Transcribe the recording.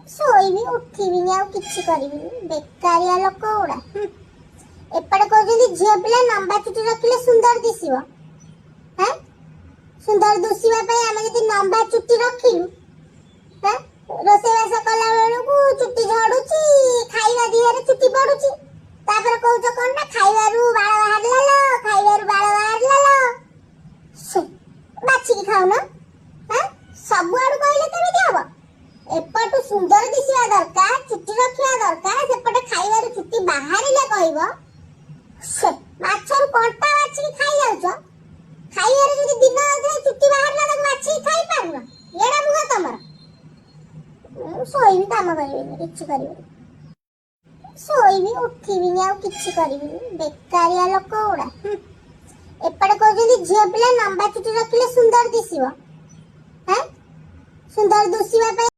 ଶୋଇବି ଉଠିବିନି ଆଉ କିଛି କରିବିନି ବେକାରିଆ ଲୋକ ଗୁଡା। ଏପଟେ କହୁଛନ୍ତି ଝିଅ ପିଲା ଲମ୍ବା ଚୁଟି ରଖିଲେ ସୁନ୍ଦର ଦିଶିବ। ହାଁ ସୁନ୍ଦର ଦିଶିବା ପାଇଁ ଆମେ ଯଦି ଲମ୍ବା ଚୁଟି ରଖିଲୁ ହାଁ ରୋଷେଇବାସ କଲା ବେଳକୁ ଚୁଟି ଝଡୁଛି, ଖାଇବା ଦିହରେ ଚୁଟି ପଡୁଛି, ତାପରେ କହୁଛ କଣ ନା ଖାଇବାରୁ ବାଳ ବାହାରିଲା ଲୋ, ଖାଇବାରୁ ବାଳ ବାହାରିଲା ଲୋ। ବାଛିକି ଖାଉନ। ହାଁ ସବୁଆଡୁ କହିଲେ କେମିତି ହବ? ଏପଟୁ ସୁନ୍ଦର ଦିଶିବା ଦରକାର, ଚୁଟି ରଖିବା ଦରକାର, ସେପଟେ ଖାଇବାରୁ ଚୁଟି ବାହାରିଲେ କହିବ। ମାଛରୁ କଣ୍ଟା ବାଛିକି ଖାଇ ଯାଉଛ, ଖାଇବାରେ ଯଦି ଦିନ ଅଧେ ଚୁଟି ବାହାରିଲା ତାକୁ ବାଛିକି ଖାଇ ପାରୁନ? ଏଡା ମୁହଁ ତମର। ମୁଁ ଶୋଇବି, କାମ କରିବିନି, କିଛି କରିବିନି। ଶୋଇବି ଉଠିବିନି ଆଉ କିଛି କରିବିନି ବେକାରିଆ ଲୋକ ଗୁଡା। ଏପଟେ କହୁଛନ୍ତି ଝିଅ ପିଲା ଲମ୍ବା ଚୁଟି ରଖିଲେ ସୁନ୍ଦର ଦିଶିବ। ହାଁ ସୁନ୍ଦର ଦିଶିବା ପାଇଁ